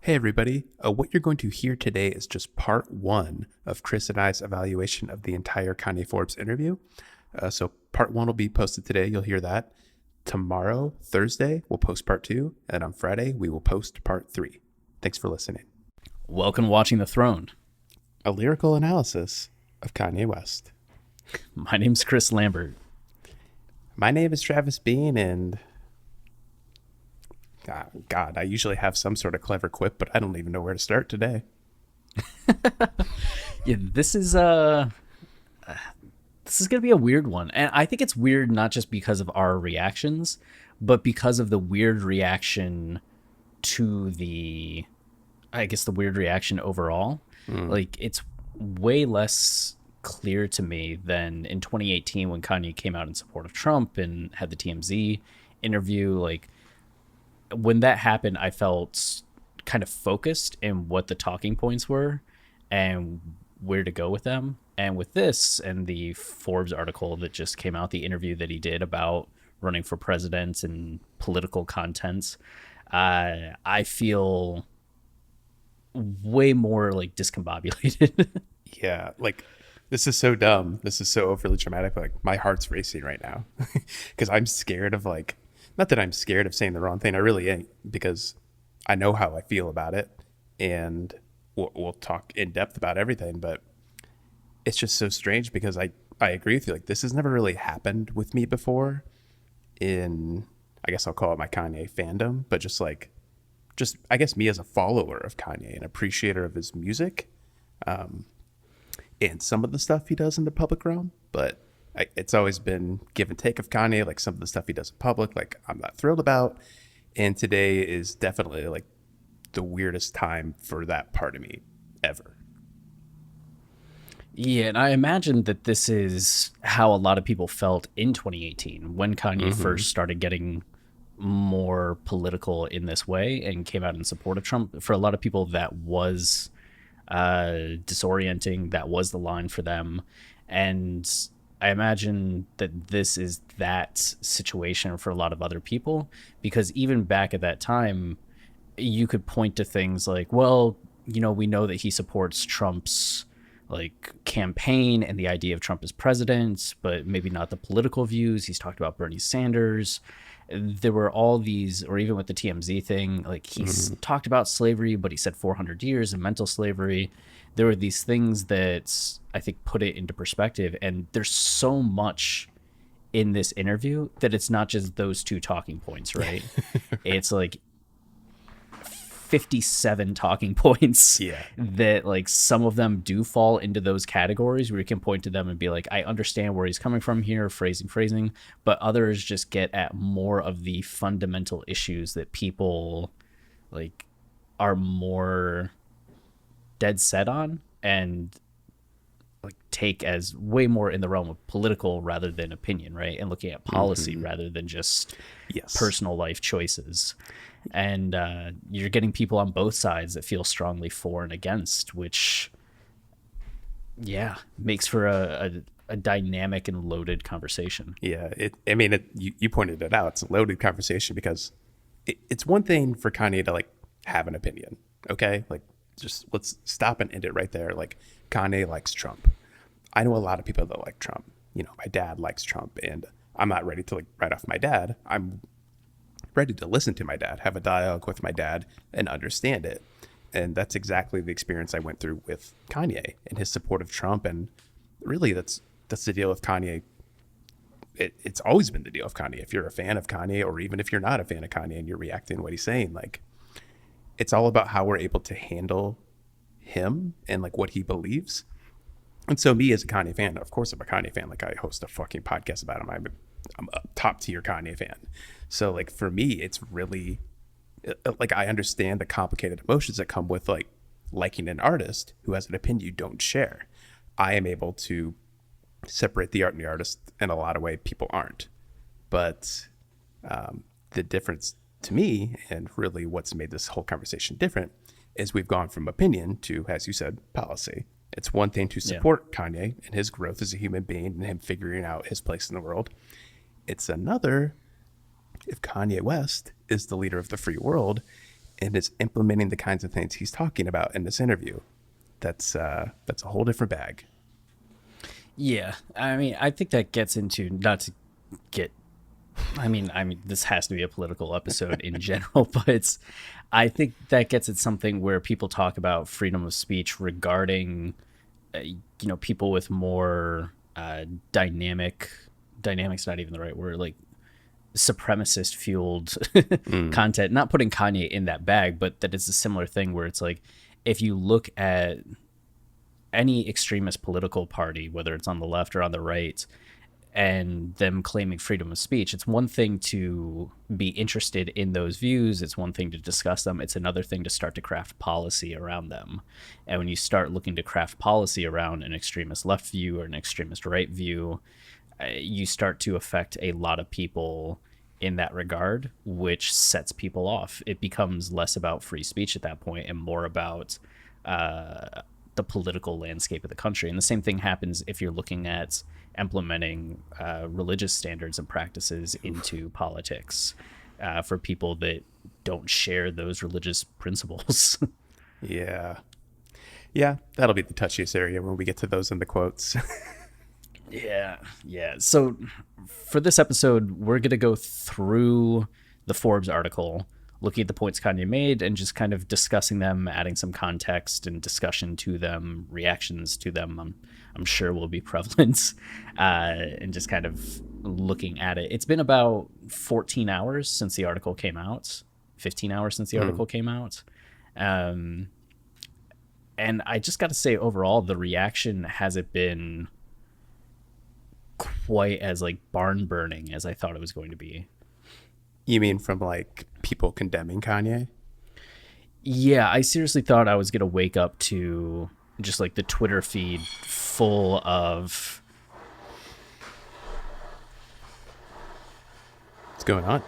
Hey everybody, what you're going to hear today is just part one of Chris and I's evaluation of the entire Kanye Forbes interview. So part one will be posted today, you'll hear that. Tomorrow, Thursday, we'll post part two, and on Friday, we will post part three. Thanks for listening. Welcome to Watching the Throne. A lyrical analysis of Kanye West. My name's Chris Lambert. My name is Travis Bean, and God, I usually have some sort of clever quip, but I don't even know where to start today. Yeah, this is gonna be a weird one, and I think it's weird not just because of our reactions, but because of the weird reaction to the weird reaction overall. Like, it's way less clear to me than in 2018 when Kanye came out in support of Trump and had the TMZ interview. Like, when that happened, I felt kind of focused in what the talking points were and where to go with them. And with this and the Forbes article that just came out, the interview that he did about running for president and political contents, I feel way more like discombobulated. Yeah, like, this is so dumb. This is so overly dramatic, but like, my heart's racing right now because I'm scared of, like, not that I'm scared of saying the wrong thing. I really ain't, because I know how I feel about it, and we'll talk in depth about everything. But it's just so strange because I agree with you. Like, this has never really happened with me before in, I guess I'll call it my Kanye fandom, but just I guess me as a follower of Kanye, an appreciator of his music, and some of the stuff he does in the public realm. But it's always been give and take of Kanye. Like, some of the stuff he does in public, like, I'm not thrilled about. And today is definitely like the weirdest time for that part of me ever. Yeah, and I imagine that this is how a lot of people felt in 2018 when Kanye first started getting more political in this way and came out in support of Trump. For a lot of people, that was disorienting. That was the line for them. And I imagine that this is that situation for a lot of other people, because even back at that time, you could point to things like, well, we know that he supports Trump's like campaign and the idea of Trump as president, but maybe not the political views. He's talked about Bernie Sanders. There were all these, or even with the TMZ thing, like, he's talked about slavery, but he said 400 years and mental slavery. There were these things that I think put it into perspective. And there's so much in this interview that it's not just those two talking points, right? It's like 57 talking points. Yeah. That, like, some of them do fall into those categories where you can point to them and be like, I understand where he's coming from here, phrasing, but others just get at more of the fundamental issues that people, like, are more dead set on and, like, take as way more in the realm of political rather than opinion, right? And looking at policy rather than just personal life choices. And you're getting people on both sides that feel strongly for and against, which, makes for a dynamic and loaded conversation. Yeah, you pointed it out. It's a loaded conversation because it's one thing for Kanye to, like, have an opinion, okay? Like, just let's stop and end it right there. Like, Kanye likes Trump. I know a lot of people that like Trump. My dad likes Trump, and I'm not ready to, like, write off my dad. I'm ready to listen to my dad, have a dialogue with my dad, and understand it. And that's exactly the experience I went through with Kanye and his support of Trump. And really, that's the deal with Kanye. It's always been the deal with Kanye. If you're a fan of Kanye, or even if you're not a fan of Kanye and you're reacting to what he's saying, like, it's all about how we're able to handle him and, like, what he believes. And so me as a Kanye fan, of course I'm a Kanye fan. Like, I host a fucking podcast about him. I'm a top tier Kanye fan. So, like, for me, it's really, like, I understand the complicated emotions that come with, like, liking an artist who has an opinion you don't share. I am able to separate the art and the artist in a lot of ways people aren't. But the difference to me, and really what's made this whole conversation different, is we've gone from opinion to, as you said, policy. It's one thing to support Kanye and his growth as a human being and him figuring out his place in the world. It's another if Kanye West is the leader of the free world and is implementing the kinds of things he's talking about in this interview, that's a whole different bag. Yeah, I mean, I think that gets into not to get. I mean, this has to be a political episode in general, but I think that gets at something where people talk about freedom of speech regarding, people with more dynamics, not even the right word, like supremacist fueled content. Not putting Kanye in that bag, but that it's a similar thing where it's like, if you look at any extremist political party, whether it's on the left or on the right, and them claiming freedom of speech, it's one thing to be interested in those views. It's one thing to discuss them. It's another thing to start to craft policy around them. And when you start looking to craft policy around an extremist left view or an extremist right view, you start to affect a lot of people in that regard, which sets people off. It becomes less about free speech at that point and more about the political landscape of the country. And the same thing happens if you're looking at implementing religious standards and practices into politics for people that don't share those religious principles. Yeah. Yeah, that'll be the touchiest area when we get to those in the quotes. Yeah. So for this episode, we're going to go through the Forbes article, looking at the points Kanye made and just kind of discussing them, adding some context and discussion to them, reactions to them. I'm sure will be prevalent, and just kind of looking at it. It's been about 14 hours since the article came out, 15 hours since the article came out. And I just got to say, overall, the reaction hasn't been quite as like barn burning as I thought it was going to be. You mean from like people condemning Kanye? Yeah, I seriously thought I was going to wake up to just like the Twitter feed full of... What's going on?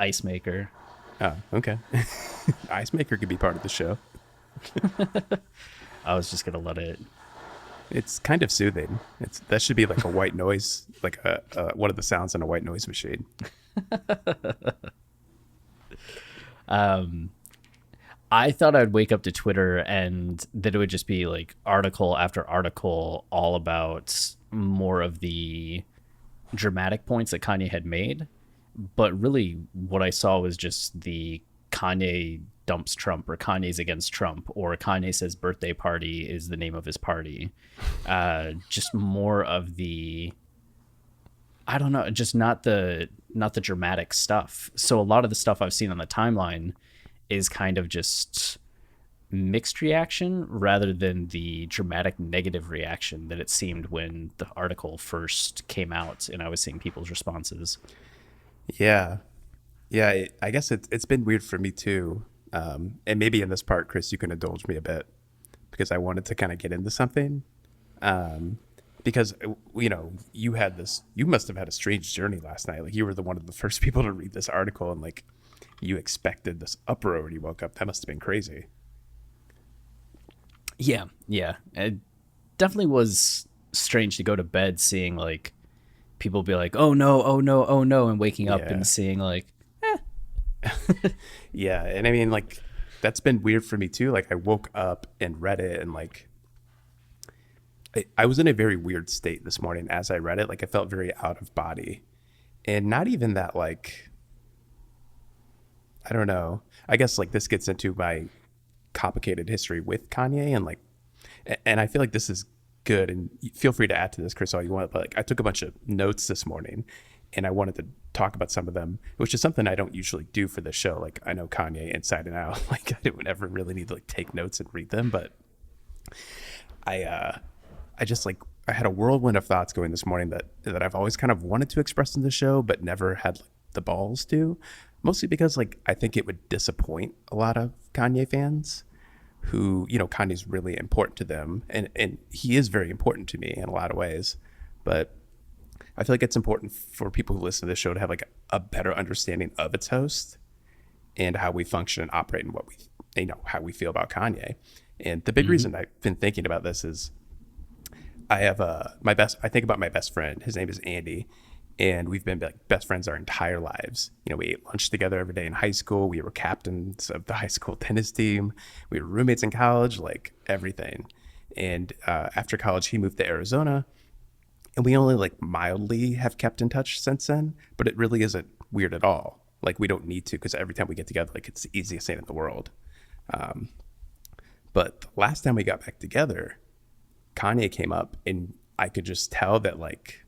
Ice Maker. Oh, okay. Ice Maker could be part of the show. I was just going to let it... It's kind of soothing. That should be like a white noise, like one of the sounds in a white noise machine. I thought I'd wake up to Twitter and that it would just be like article after article all about more of the dramatic points that Kanye had made. But really what I saw was just the Kanye dumps Trump, or Kanye's against Trump, or Kanye says birthday party is the name of his party. Just more of the, I don't know, just not the dramatic stuff. So a lot of the stuff I've seen on the timeline is kind of just mixed reaction rather than the dramatic negative reaction that it seemed when the article first came out and I was seeing people's responses. Yeah. I guess it's been weird for me too. And maybe in this part, Chris, you can indulge me a bit because I wanted to kind of get into something. Because, you must have had a strange journey last night. Like you were one of the first people to read this article and like you expected this uproar when you woke up. That must have been crazy. Yeah. It definitely was strange to go to bed seeing like people be like, oh no, and waking up and seeing like, Yeah. And I mean, like, that's been weird for me too. Like I woke up and read it and like, I was in a very weird state this morning as I read it. Like I felt very out of body and not even that like, I don't know. I guess like this gets into my complicated history with Kanye and like, and I feel like this is good and feel free to add to this, Chris, all you want. But like I took a bunch of notes this morning and I wanted to talk about some of them, which is something I don't usually do for the show. Like I know Kanye inside and out. Like I don't ever really need to like take notes and read them, but I just like I had a whirlwind of thoughts going this morning that I've always kind of wanted to express in the show, but never had like, the balls to. Mostly because like I think it would disappoint a lot of Kanye fans who, Kanye's really important to them. And he is very important to me in a lot of ways. But I feel like it's important for people who listen to this show to have like a better understanding of its host and how we function and operate and what we, how we feel about Kanye. And the big reason I've been thinking about this is I have I think about my best friend. His name is Andy. and we've been like best friends our entire lives. You know, we ate lunch together every day in high school. We were captains of the high school tennis team. We were roommates in college, like everything. And after college, he moved to Arizona, and we only like mildly have kept in touch since then. But it really isn't weird at all. Like we don't need to, because every time we get together, like it's the easiest thing in the world. But the last time we got back together, Kanye came up, and I could just tell that like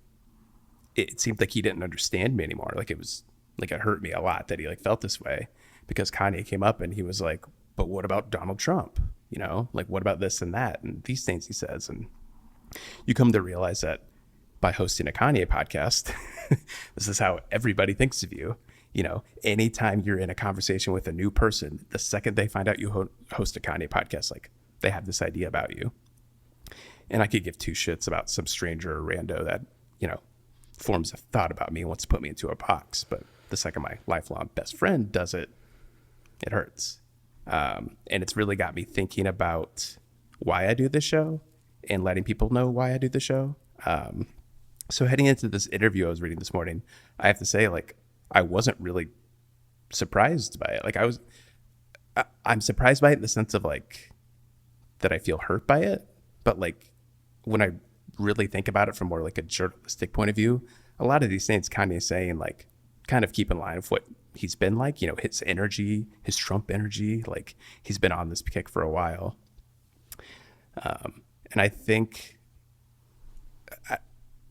it seemed like he didn't understand me anymore. Like it was like it hurt me a lot that he like felt this way, because Kanye came up and he was like, "But what about Donald Trump? You know, like what about this and that and these things he says?" And you come to realize that by hosting a Kanye podcast, this is how everybody thinks of you. You know, anytime you're in a conversation with a new person, the second they find out you host a Kanye podcast, like they have this idea about you. And I could give two shits about some stranger or rando that, you know, forms a thought about me and wants to put me into a box. But the second my lifelong best friend does it, it hurts. And it's really got me thinking about why I do this show and letting people know why I do the show. So heading into this interview I was reading this morning, I have to say, like, I wasn't really surprised by it. Like I'm surprised by it in the sense of like that I feel hurt by it. But like when I really think about it from more like a journalistic point of view, a lot of these things Kanye's saying like kind of keep in line with what he's been like, you know, his energy, his Trump energy, like he's been on this kick for a while. And I think,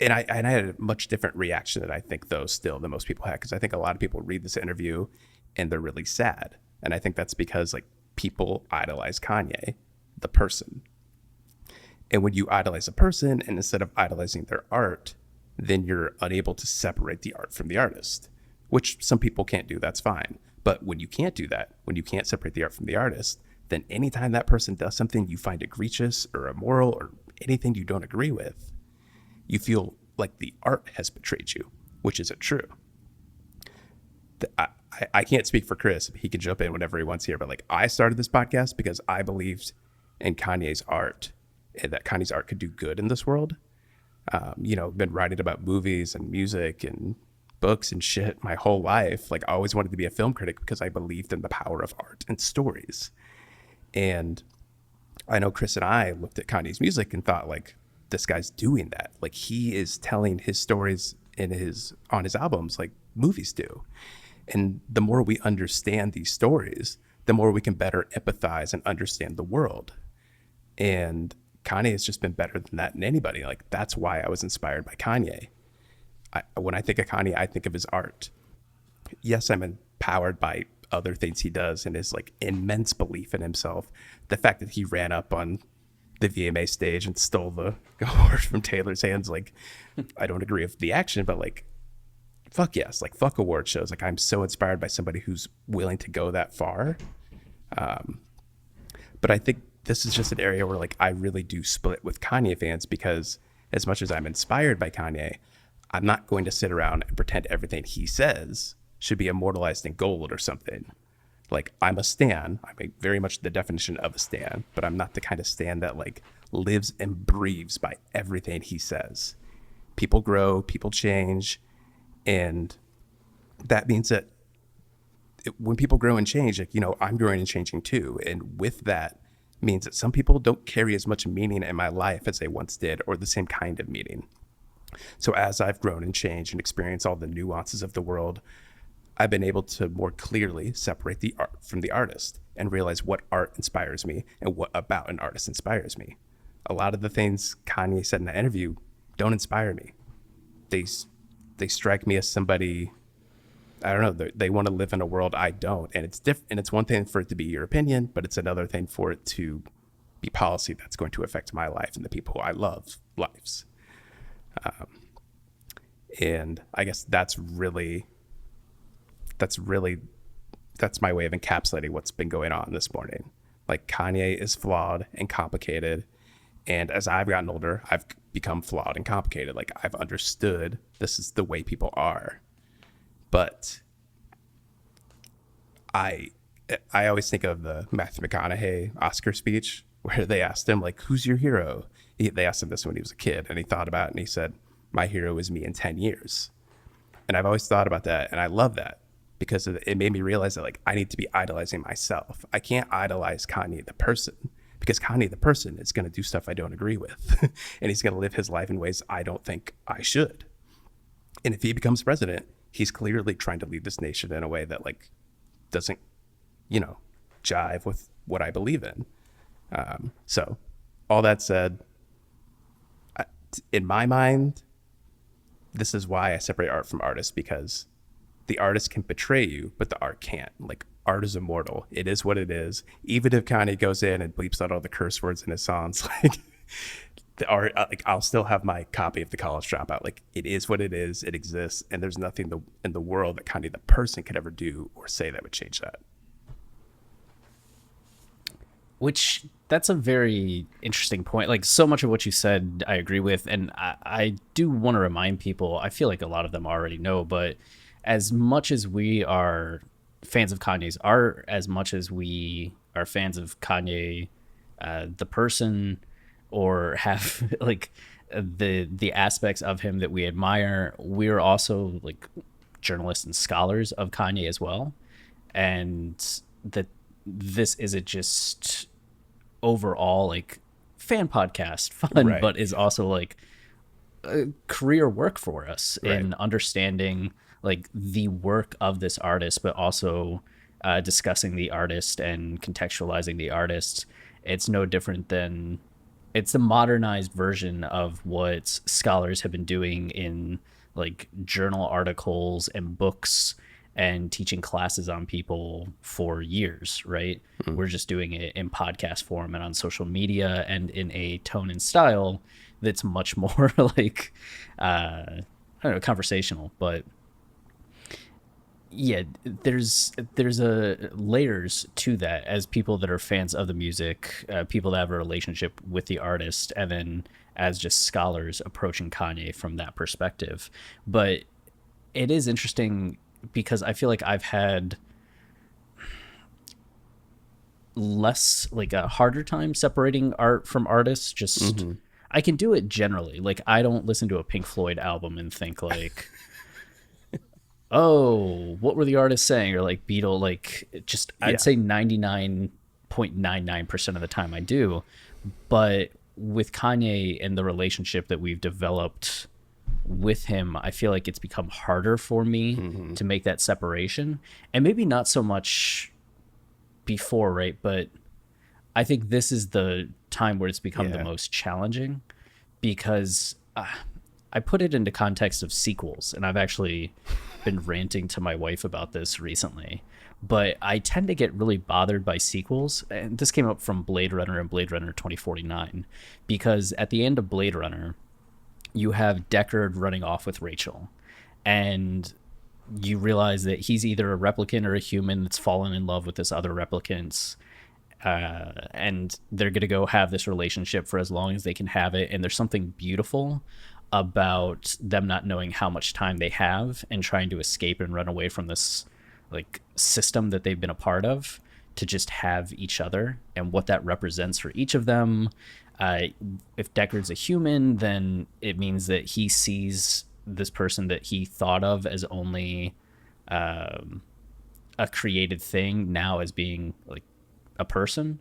I had a much different reaction than I think though still than most people had, because I think a lot of people read this interview and they're really sad. And I think that's because like people idolize Kanye, the person. And when you idolize a person and instead of idolizing their art, then you're unable to separate the art from the artist, which some people can't do. That's fine. But when you can't do that, when you can't separate the art from the artist, then anytime that person does something you find egregious or immoral or anything you don't agree with, you feel like the art has betrayed you, which isn't true. I can't speak for Chris. He can jump in whenever he wants here, but like I started this podcast because I believed in Kanye's art and that Kanye's art could do good in this world. You know, been writing about movies and music and books and shit my whole life. Like I always wanted to be a film critic because I believed in the power of art and stories. And I know Chris and I looked at Kanye's music and thought like, this guy's doing that. Like he is telling his stories on his albums like movies do. And the more we understand these stories, the more we can better empathize and understand the world. And Kanye has just been better than that than anybody. Like that's why I was inspired by Kanye. When I think of Kanye, I think of his art. Yes, I'm empowered by other things he does and his like immense belief in himself. The fact that he ran up on the VMA stage and stole the award from Taylor's hands, like I don't agree with the action, but like fuck yes, like fuck award shows. Like I'm so inspired by somebody who's willing to go that far. But I think this is just an area where like I really do split with Kanye fans, because as much as I'm inspired by Kanye, I'm not going to sit around and pretend everything he says should be immortalized in gold or something. Like I'm a stan. I'm very much the definition of a stan, but I'm not the kind of stan that like lives and breathes by everything he says. People grow, people change. And that means that when people grow and change, like, you know, I'm growing and changing too. And with that means that some people don't carry as much meaning in my life as they once did, or the same kind of meaning. So as I've grown and changed and experienced all the nuances of the world, I've been able to more clearly separate the art from the artist and realize what art inspires me and what about an artist inspires me. A lot of the things Kanye said in that interview don't inspire me. They strike me as somebody, I don't know, they want to live in a world I don't. And it's different. And it's one thing for it to be your opinion, but it's another thing for it to be policy that's going to affect my life and the people I love lives. And I guess that's my way of encapsulating what's been going on this morning. Like Kanye is flawed and complicated. And as I've gotten older, I've become flawed and complicated. Like I've understood this is the way people are. But I always think of the Matthew McConaughey Oscar speech where they asked him, like, who's your hero? They asked him this when he was a kid, and he thought about it, and he said, my hero is me in 10 years. And I've always thought about that, and I love that because it made me realize that like I need to be idolizing myself. I can't idolize Kanye the person because Kanye the person is going to do stuff I don't agree with, and he's going to live his life in ways I don't think I should. And if he becomes president, he's clearly trying to lead this nation in a way that like doesn't, jive with what I believe in. So all that said, in my mind, this is why I separate art from artists, because the artist can betray you, but the art can't. Like, art is immortal. It is what it is. Even if Kanye goes in and bleeps out all the curse words in his songs, like the art, like I'll still have my copy of The College Dropout. Like, it is what it is. It exists, and there's nothing in the world that Kanye the person could ever do or say that would change that. Which, that's a very interesting point. Like, so much of what you said I agree with, and I do want to remind people, I feel like a lot of them already know, but as much as we are fans of Kanye's art, as much as we are fans of Kanye the person, or have like the aspects of him that we admire, we're also like journalists and scholars of Kanye as well. And that this isn't just overall like fan podcast fun, Right. but is also like career work for us Right. in understanding like the work of this artist, but also discussing the artist and contextualizing the artist. It's no different than, it's the modernized version of what scholars have been doing in like journal articles and books and teaching classes on people for years, right? We're just doing it in podcast form and on social media and in a tone and style that's much more like, I don't know, conversational. But yeah, there's a layers to that as people that are fans of the music, people that have a relationship with the artist, and then as just scholars approaching Kanye from that perspective. But it is interesting because I feel like I've had less, like a harder time separating art from artists. Just I can do it generally. Like, I don't listen to a Pink Floyd album and think like, oh, what were the artists saying? Or like Beatle, like just I'd say 99.99% of the time I do. But with Kanye and the relationship that we've developed with him, I feel like it's become harder for me to make that separation. And maybe not so much before, right? But I think this is the time where it's become the most challenging, because I put it into context of sequels, and I've actually been ranting to my wife about this recently. But I tend to get really bothered by sequels, and this came up from Blade Runner and Blade Runner 2049, because at the end of Blade Runner, you have Deckard running off with Rachel, and you realize that he's either a replicant or a human that's fallen in love with this other replicant, and they're going to go have this relationship for as long as they can have it. And there's something beautiful about them not knowing how much time they have and trying to escape and run away from this like system that they've been a part of, to just have each other and what that represents for each of them. If Deckard's a human, then it means that he sees this person that he thought of as only a created thing now as being like a person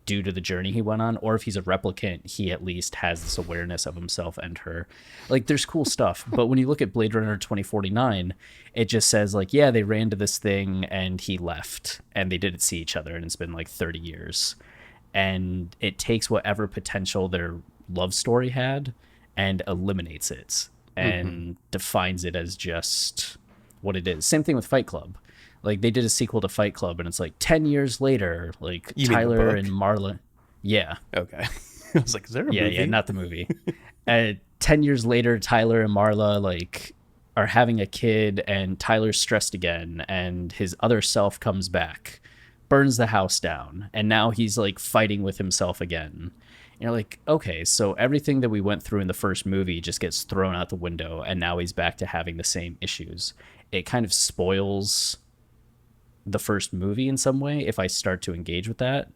due to the journey he went on. Or if he's a replicant, he at least has this awareness of himself and her. Like, there's cool stuff. But when you look at Blade Runner 2049, it just says like, yeah, they ran to this thing and he left and they didn't see each other, and it's been like 30 years. And it takes whatever potential their love story had and eliminates it and defines it as just what it is. Same thing with Fight Club. Like, they did a sequel to Fight Club, and it's like 10 years later, like You mean the Tyler book? and Marla. Yeah. Okay. I was like, is there a movie? Yeah, not the movie. 10 years later, Tyler and Marla like are having a kid, and Tyler's stressed again, and his other self comes back, burns the house down, and now he's like fighting with himself again. You're like, okay, so everything that we went through in the first movie just gets thrown out the window, and now he's back to having the same issues. It kind of spoils the first movie in some way if I start to engage with that.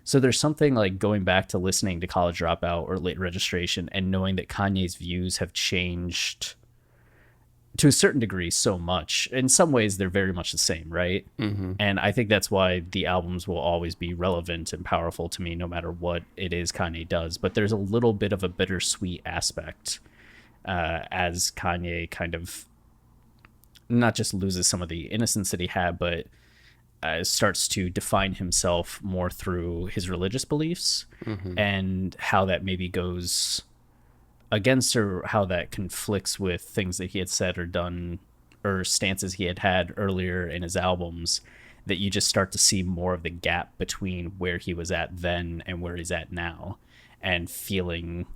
So there's something like going back to listening to College Dropout or Late Registration and knowing that Kanye's views have changed to a certain degree so much. In some ways, they're very much the same, right? Mm-hmm. And I think that's why the albums will always be relevant and powerful to me, no matter what it is Kanye does. But there's a little bit of a bittersweet aspect as Kanye kind of not just loses some of the innocence that he had, but starts to define himself more through his religious beliefs, and how that maybe goes against, or how that conflicts with things that he had said or done, or stances he had earlier in his albums, that you just start to see more of the gap between where he was at then and where he's at now. And feeling,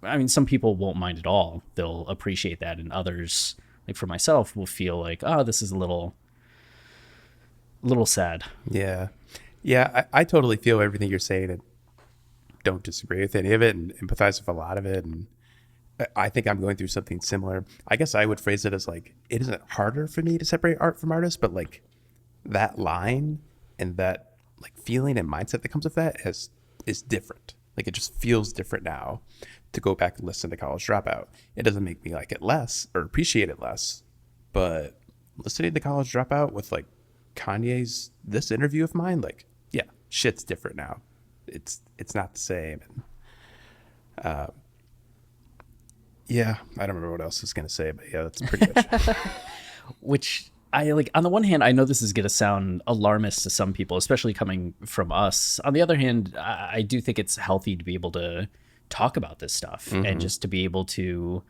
I mean, some people won't mind at all. They'll appreciate that. And others, like for myself, will feel like, oh, this is a little sad. Yeah. Yeah, I totally feel everything you're saying and don't disagree with any of it and empathize with a lot of it. And I think I'm going through something similar. I guess I would phrase it as like, it isn't harder for me to separate art from artists, but like that line and that like feeling and mindset that comes with that is different. Like it just feels different now to go back and listen to College Dropout. It doesn't make me like it less or appreciate it less, but listening to College Dropout with like Kanye's this interview of mine, like, yeah, shit's different now. It's not the same. And yeah, I don't remember what else I was gonna say, but yeah, that's pretty much. Which I like. On the one hand, I know this is going to sound alarmist to some people, especially coming from us. On the other hand, I do think it's healthy to be able to talk about this stuff, and just to be able to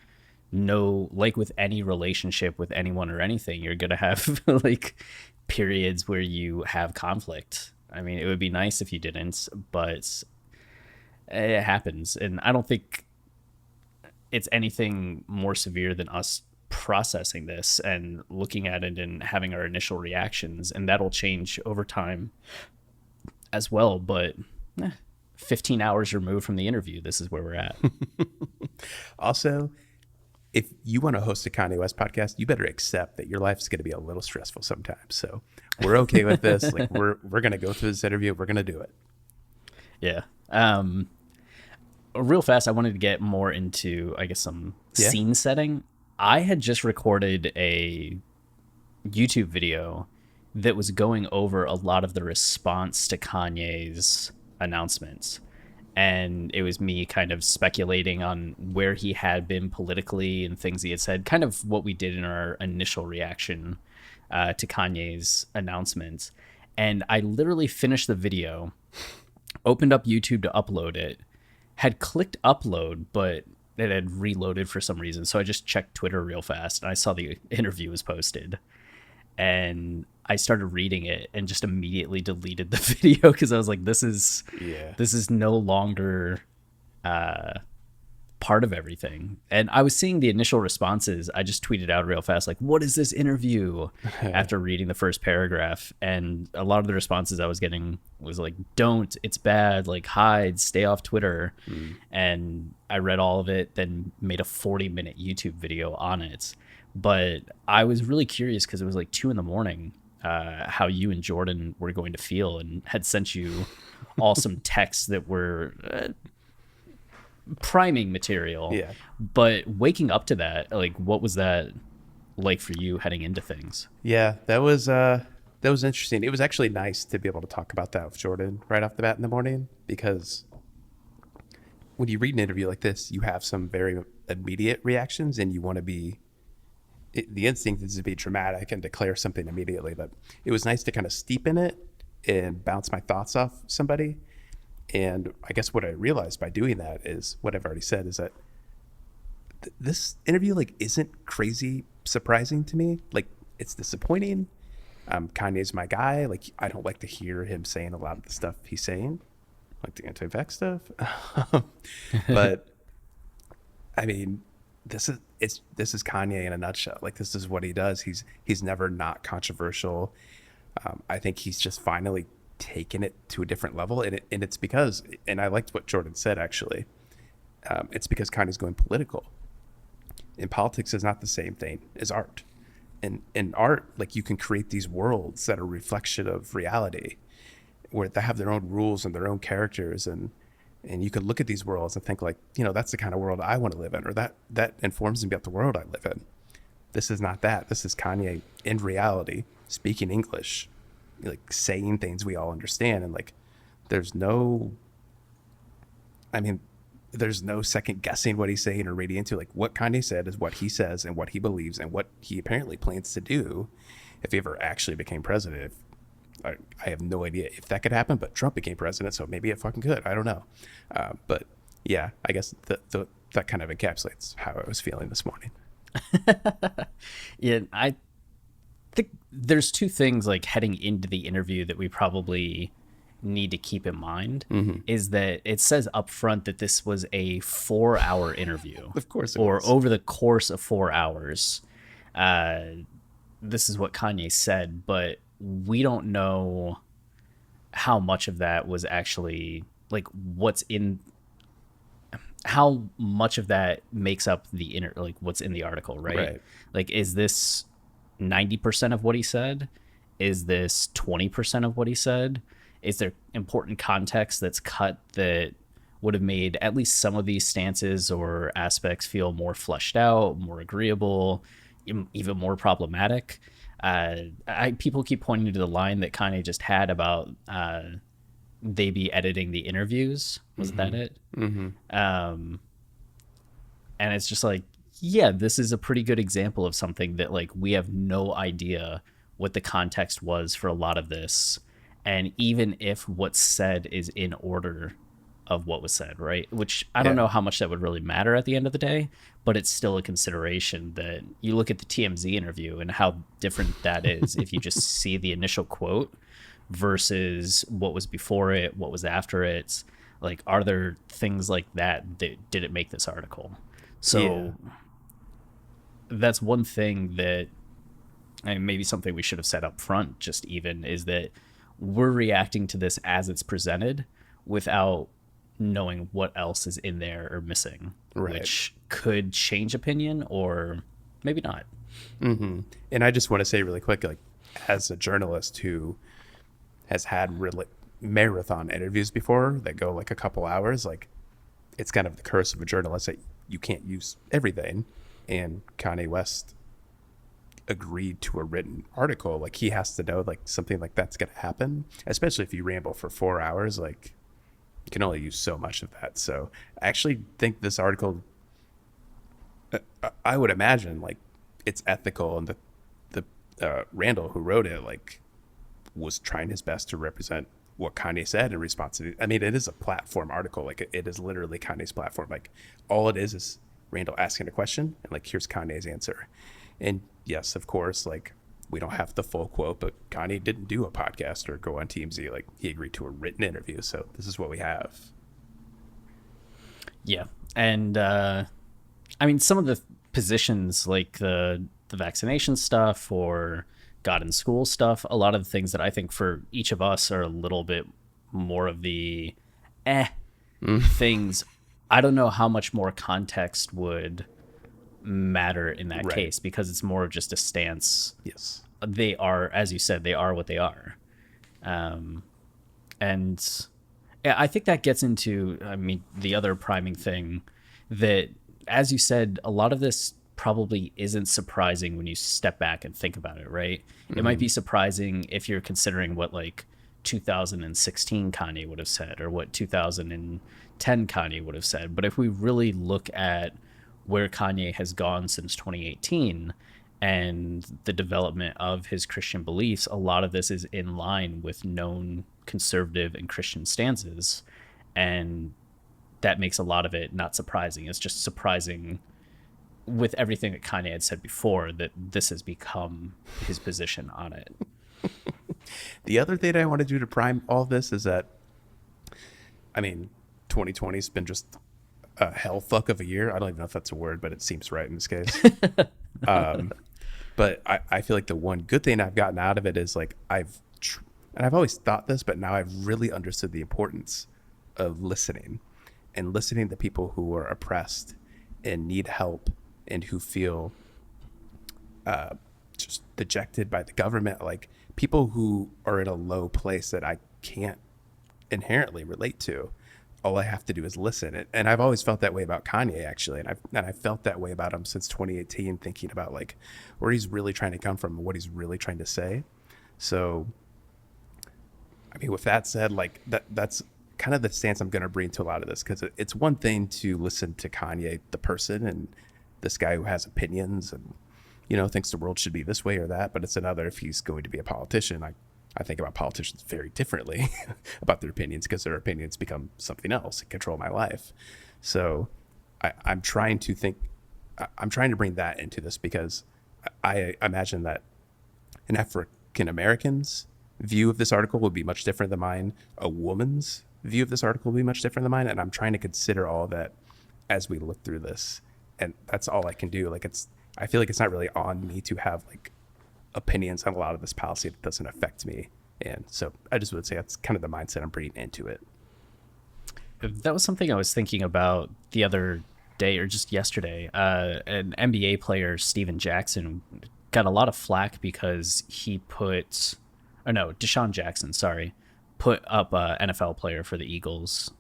know, like with any relationship with anyone or anything, you're going to have like periods where you have conflict. I mean, it would be nice if you didn't, but it happens. And I don't think it's anything more severe than us processing this and looking at it and having our initial reactions, and that'll change over time as well. But 15 hours removed from the interview, this is where we're at. Also, if you want to host a Kanye West podcast, you better accept that your life's going to be a little stressful sometimes. So we're okay with this. Like we're going to go through this interview. We're going to do it. Yeah. Real fast, I wanted to get more into, I guess, some scene setting. I had just recorded a YouTube video that was going over a lot of the response to Kanye's announcements. And it was me kind of speculating on where he had been politically and things he had said, kind of what we did in our initial reaction to Kanye's announcements. And I literally finished the video, opened up YouTube to upload it, had clicked upload, but it had reloaded for some reason. So I just checked Twitter real fast and I saw the interview was posted. And I started reading it and just immediately deleted the video because I was like, this is no longer part of everything. And I was seeing the initial responses. I just tweeted out real fast, like, what is this interview? After reading the first paragraph. And a lot of the responses I was getting was like, don't, it's bad, like hide, stay off Twitter. And I read all of it, then made a 40-minute YouTube video on it. But I was really curious because it was like 2 a.m, how you and Jordan were going to feel, and had sent you all some texts that were priming material. Yeah. But waking up to that, like, what was that like for you heading into things? Yeah, that was interesting. It was actually nice to be able to talk about that with Jordan right off the bat in the morning, because when you read an interview like this, you have some very immediate reactions, and you want to be. The instinct is to be dramatic and declare something immediately, but it was nice to kind of steep in it and bounce my thoughts off somebody. And I guess what I realized by doing that is what I've already said, is that this interview like isn't crazy surprising to me. Like, it's disappointing. Kanye's my guy. Like, I don't like to hear him saying a lot of the stuff he's saying, like the anti-vax stuff. But I mean, this is Kanye in a nutshell. Like, this is what he does. He's never not controversial. I think he's just finally taken it to a different level, and it's because, and I liked what Jordan said actually. It's because Kanye's going political. And politics is not the same thing as art. And in art, like, you can create these worlds that are a reflection of reality, where they have their own rules and their own characters, and you can look at these worlds and think like, that's the kind of world I want to live in, or that informs me about the world I live in. this is not that. This is Kanye in reality speaking English, like saying things we all understand. And like, there's no, I mean, there's no second guessing what he's saying or reading into. Like, what Kanye said is what he says and what he believes and what he apparently plans to do if he ever actually became president. I have no idea if that could happen, but Trump became president, so maybe it fucking could. I don't know. But yeah, I guess that kind of encapsulates how I was feeling this morning. Yeah, I think there's two things like heading into the interview that we probably need to keep in mind. Is that it says up front that this was a 4-hour interview. Of course it or was. over the course of 4 hours. This is what Kanye said, but we don't know how much of that was actually like how much of that makes up like what's in the article, right? Like, is this 90% of what he said? Is this 20% of what he said? Is there important context that's cut that would have made at least some of these stances or aspects feel more fleshed out, more agreeable, even more problematic? People keep pointing to the line that Kanye just had about they be editing the interviews. Was that it? And it's just like, yeah, this is a pretty good example of something that like we have no idea what the context was for a lot of this. And even if what's said is in order of what was said, right? Which I don't know how much that would really matter at the end of the day, but it's still a consideration that you look at the TMZ interview and how different that is if you just see the initial quote versus what was before it, what was after it. Like, are there things like that did it make this article? So that's one thing that, and maybe something we should have said up front, just even, is that we're reacting to this as it's presented without knowing what else is in there or missing, which could change opinion or maybe not. And I just want to say really quick, like, as a journalist who has had really marathon interviews before that go like a couple hours, like, it's kind of the curse of a journalist that you can't use everything. And Kanye West agreed to a written article. Like, he has to know like something like that's going to happen, especially if you ramble for 4 hours. Like, you can only use so much of that. So I actually think this article, I would imagine like it's ethical, and the Randall who wrote it like was trying his best to represent what Kanye said in response to it. I mean, it is a platform article. Like, it is literally Kanye's platform. Like, all it is Randall asking a question and like, here's Kanye's answer. And yes, of course, like, we don't have the full quote, but Kanye didn't do a podcast or go on TMZ. Like, he agreed to a written interview. So this is what we have. Yeah. And I mean, some of the positions like the vaccination stuff or God in school stuff, a lot of the things that I think for each of us are a little bit more of the things. I don't know how much more context would matter in that case, because it's more of just a stance. Yes. They are, as you said, they are what they are. And I think that gets into, I mean, the other priming thing that, as you said, a lot of this probably isn't surprising when you step back and think about it, right? It might be surprising if you're considering what like 2016 Kanye would have said or what 2010 Kanye would have said. But if we really look at where Kanye has gone since 2018 and the development of his Christian beliefs, a lot of this is in line with known conservative and Christian stances. And that makes a lot of it not surprising. It's just surprising with everything that Kanye had said before that this has become his position on it. The other thing I want to do to prime all this is that, I mean, 2020 has been just a hell fuck of a year. I don't even know if that's a word, but it seems right in this case. But I feel like the one good thing I've gotten out of it is like and I've always thought this, but now I've really understood the importance of listening and listening to people who are oppressed and need help and who feel just dejected by the government, like people who are in a low place that I can't inherently relate to. all I have to do is listen. And I've always felt that way about Kanye, actually. And I felt that way about him since 2018, thinking about like where he's really trying to come from and what he's really trying to say. So, I mean, with that said, like that's kind of the stance I'm going to bring to a lot of this, because it's one thing to listen to Kanye, the person, and this guy who has opinions and, you know, thinks the world should be this way or that. But it's another if he's going to be a politician. I think about politicians very differently about their opinions, because their opinions become something else and control my life. So I'm trying to bring that into this, because I imagine that an African American's view of this article would be much different than mine. A woman's view of this article will be much different than mine. And I'm trying to consider all that as we look through this. And that's all I can do. Like I feel like it's not really on me to have like opinions on a lot of this policy that doesn't affect me. And so I just would say that's kind of the mindset I'm bringing into it. That was something I was thinking about the other day, or just yesterday. An NBA player, Steven Jackson, got a lot of flack because he Deshaun Jackson, put up a NFL player for the Eagles.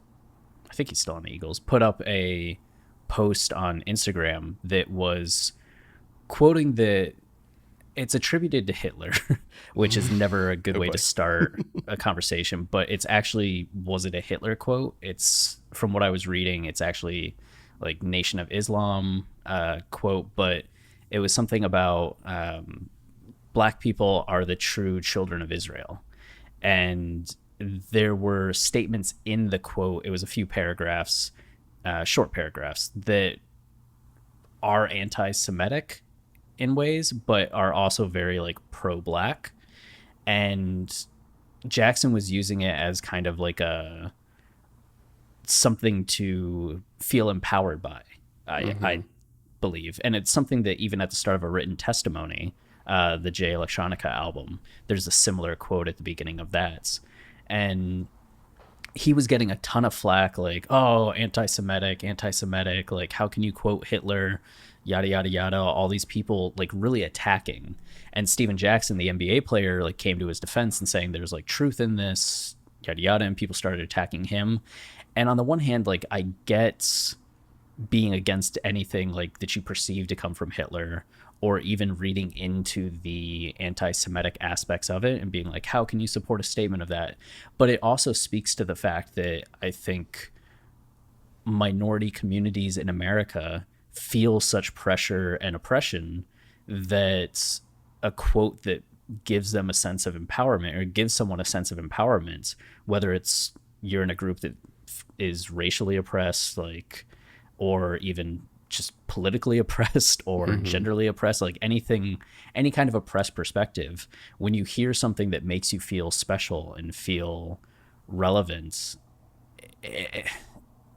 I think he's still on the Eagles. Put up a post on Instagram that was quoting it's attributed to Hitler, which is never a good way to start a conversation, but it's actually, was it a Hitler quote? It's, from what I was reading, it's actually like Nation of Islam quote, but it was something about black people are the true children of Israel. And there were statements in the quote, it was a few paragraphs, short paragraphs, that are anti-Semitic in ways, but are also very like pro-black. And Jackson was using it as kind of like something to feel empowered by, I believe. And it's something that even at the start of A Written Testimony, the Jay Electronica album, there's a similar quote at the beginning of that. And he was getting a ton of flack, like, oh, anti-Semitic, like, how can you quote Hitler, yada, yada, yada, all these people, like, really attacking. And Steven Jackson, the NBA player, like, came to his defense and saying there's, like, truth in this, yada, yada, and people started attacking him. And on the one hand, like, I get being against anything, like, that you perceive to come from Hitler, or even reading into the anti-Semitic aspects of it and being like, how can you support a statement of that? But it also speaks to the fact that I think minority communities in America feel such pressure and oppression that a quote that gives them a sense of empowerment, or gives someone a sense of empowerment, whether it's you're in a group that is racially oppressed, like, or even just politically oppressed, or genderly oppressed, like any kind of oppressed perspective, when you hear something that makes you feel special and feel relevant,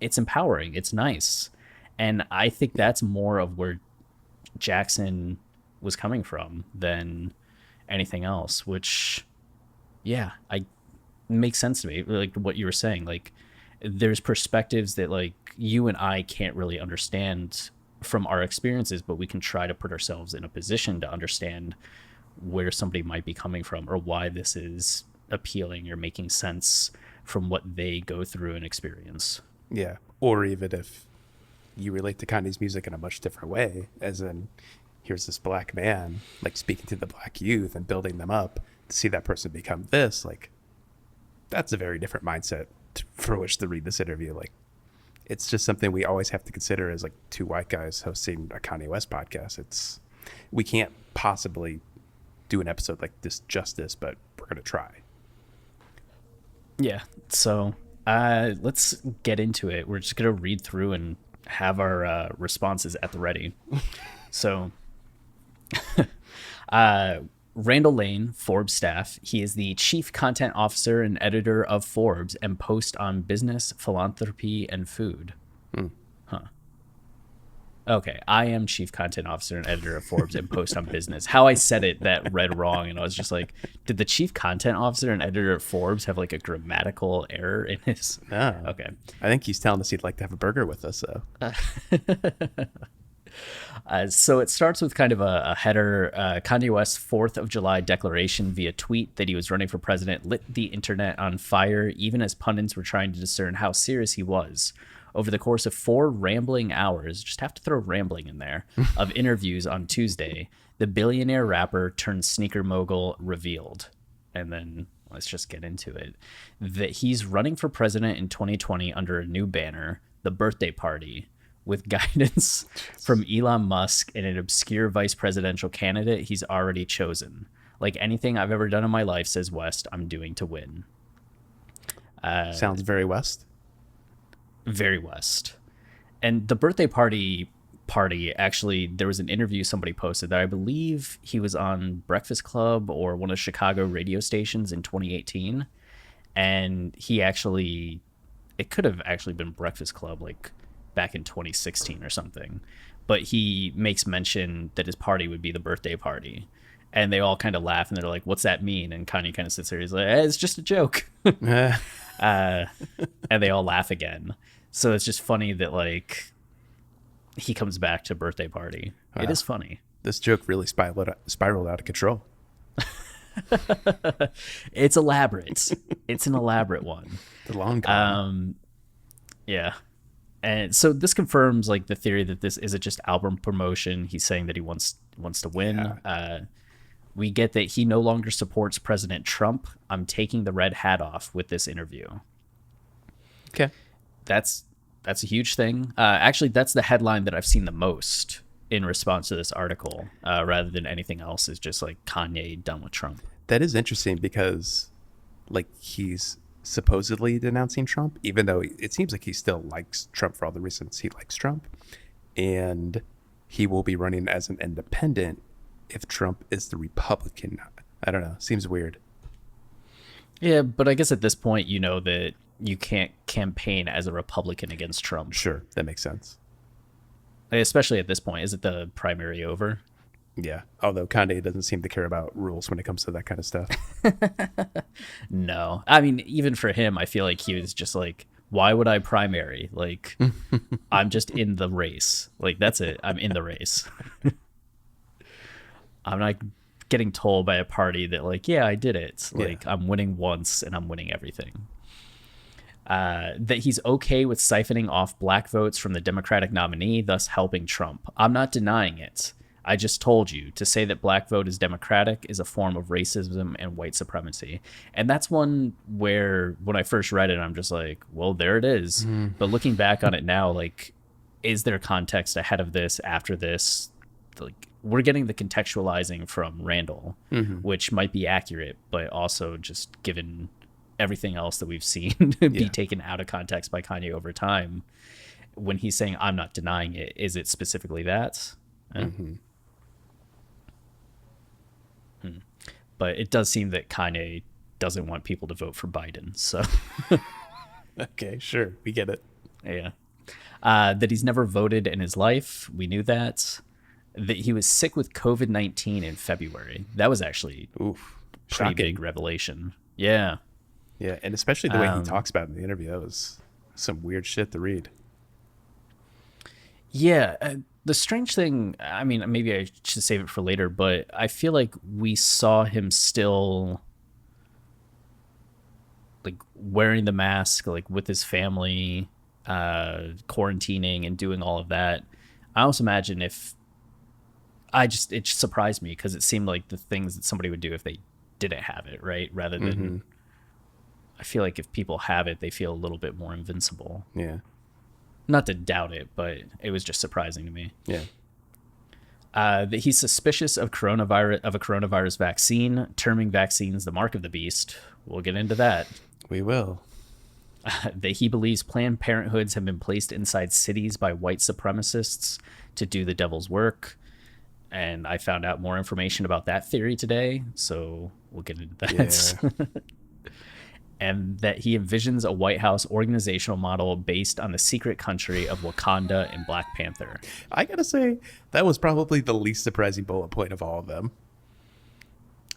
it's empowering, it's nice. And I think that's more of where Jackson was coming from than anything else, which, yeah, makes sense to me. Like what you were saying, like, there's perspectives that like you and I can't really understand from our experiences, but we can try to put ourselves in a position to understand where somebody might be coming from, or why this is appealing or making sense from what they go through and experience. Yeah. Or even if you relate to Kanye's music in a much different way, as in, here's this black man, like, speaking to the black youth and building them up, to see that person become this, like, that's a very different mindset for which to read this interview. Like, it's just something we always have to consider as like two white guys hosting a Kanye West podcast. We can't possibly do an episode like this justice, but we're going to try. Yeah. So let's get into it. We're just going to read through and have our responses at the ready. So Randall Lane, Forbes staff. He is the chief content officer and editor of Forbes, and post on business, philanthropy, and food. Huh. Okay, I am chief content officer and editor of Forbes, and post on business. How I said it, that read wrong, and I was just like, did the chief content officer and editor of Forbes have like a grammatical error in his? No. Okay. I think he's telling us he'd like to have a burger with us, though. So it starts with kind of a header. Kanye West's 4th of July declaration via tweet that he was running for president lit the internet on fire, even as pundits were trying to discern how serious he was. Over the course of 4 rambling hours, just have to throw rambling in there, of interviews on Tuesday, the billionaire rapper turned sneaker mogul revealed. And then let's just get into it. That he's running for president in 2020 under a new banner, the birthday party, with guidance from Elon Musk and an obscure vice presidential candidate he's already chosen. Like anything I've ever done in my life, says West, I'm doing to win. Sounds very West. Very West. And the birthday party, actually, there was an interview somebody posted that I believe he was on Breakfast Club or one of Chicago radio stations in 2018. And he actually, it could have actually been Breakfast Club, like back in 2016 or something, but he makes mention that his party would be the birthday party, and they all kind of laugh and they're like, what's that mean? And Kanye kind of sits there, he's like, it's just a joke. And they all laugh again. So it's just funny that like he comes back to birthday party. Wow. It is funny. This joke really spiraled out of control. It's elaborate. It's an elaborate one. The long con. Yeah. And so this confirms like the theory that this isn't just album promotion. He's saying that he wants to win. Yeah. We get that he no longer supports President Trump. I'm taking the red hat off with this interview. Okay. That's a huge thing. Actually, that's the headline that I've seen the most in response to this article, rather than anything else, is just like Kanye done with Trump. That is interesting because like he's supposedly denouncing Trump, even though it seems like he still likes Trump for all the reasons he likes Trump. And he will be running as an independent if Trump is the Republican. I don't know. Seems weird. Yeah, but I guess at this point, you know that you can't campaign as a Republican against Trump. Sure, that makes sense. Especially at this point. Is it the primary over? Yeah, although Kanye doesn't seem to care about rules when it comes to that kind of stuff. No. I mean, even for him, I feel like he was just like, why would I primary? Like, I'm just in the race. Like, that's it. I'm in the race. I'm not getting told by a party that, like, yeah, I did it. Like, yeah. I'm winning once and I'm winning everything. That he's okay with siphoning off black votes from the Democratic nominee, thus helping Trump. I'm not denying it. I just told you to say that black vote is democratic is a form of racism and white supremacy. And that's one where when I first read it, I'm just like, well, there it is. But looking back on it now, like, is there context ahead of this, after this? Like, we're getting the contextualizing from Randall, which might be accurate, but also just given everything else that we've seen be taken out of context by Kanye over time. When he's saying, I'm not denying it, is it specifically that? But it does seem that Kanye doesn't want people to vote for Biden. So, okay, sure, we get it. Yeah, that he's never voted in his life. We knew that. That he was sick with COVID-19 in February. That was actually pretty shocking. Big revelation. Yeah, yeah, and especially the way he talks about it in the interview. That was some weird shit to read. Yeah. The strange thing, I mean, maybe I should save it for later, but I feel like we saw him still like wearing the mask, like with his family, quarantining and doing all of that. I also imagine it just surprised me because it seemed like the things that somebody would do if they didn't have it, right? Rather than, I feel like if people have it, they feel a little bit more invincible. Yeah. Not to doubt it, but it was just surprising to me. Yeah. That he's suspicious of a coronavirus vaccine, terming vaccines the mark of the beast. We'll get into that. We will. That he believes Planned Parenthoods have been placed inside cities by white supremacists to do the devil's work. And I found out more information about that theory today, so we'll get into that. Yeah. And that he envisions a White House organizational model based on the secret country of Wakanda and Black Panther. I gotta say, that was probably the least surprising bullet point of all of them.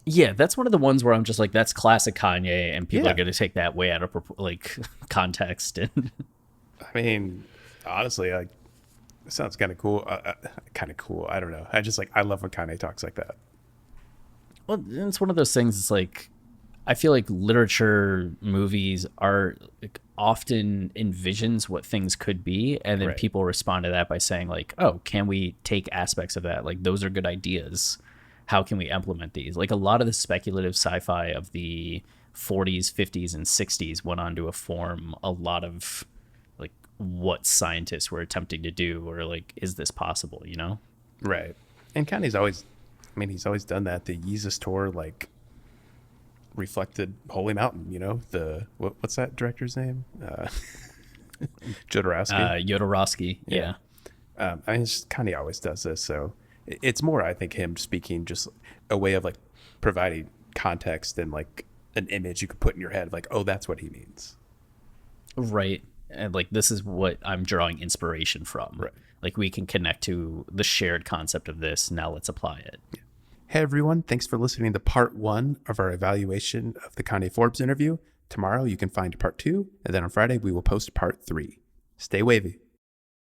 Yeah, that's one of the ones where I'm just like, that's classic Kanye, and people are going to take that way out of context. And I mean, honestly, Sounds kind of cool. Kind of cool. I don't know. I love when Kanye talks like that. Well, it's one of those things. It's like I feel like literature, movies are like, often envisions what things could be, and then Right. people respond to that by saying like, "Oh, can we take aspects of that? Like those are good ideas. How can we implement these?" Like a lot of the speculative sci-fi of the 40s, 50s, and 60s went on to form a lot of like what scientists were attempting to do, or like, is this possible? You know? Right. And Kanye's always, I mean, he's always done that. The Yeezus tour, like, reflected Holy Mountain, you know? What's that director's name? Jodorowsky. Jodorowsky. Yeah. I mean, Kanye always does this. So it's more, I think, him speaking just a way of, like, providing context and, like, an image you could put in your head, like, oh, that's what he means. Right. And like this is what I'm drawing inspiration from. Right. Like we can connect to the shared concept of this. Now let's apply it. Hey, everyone. Thanks for listening to part 1 of our evaluation of the Kanye Forbes interview. Tomorrow you can find part 2, and then on Friday we will post part 3. Stay wavy.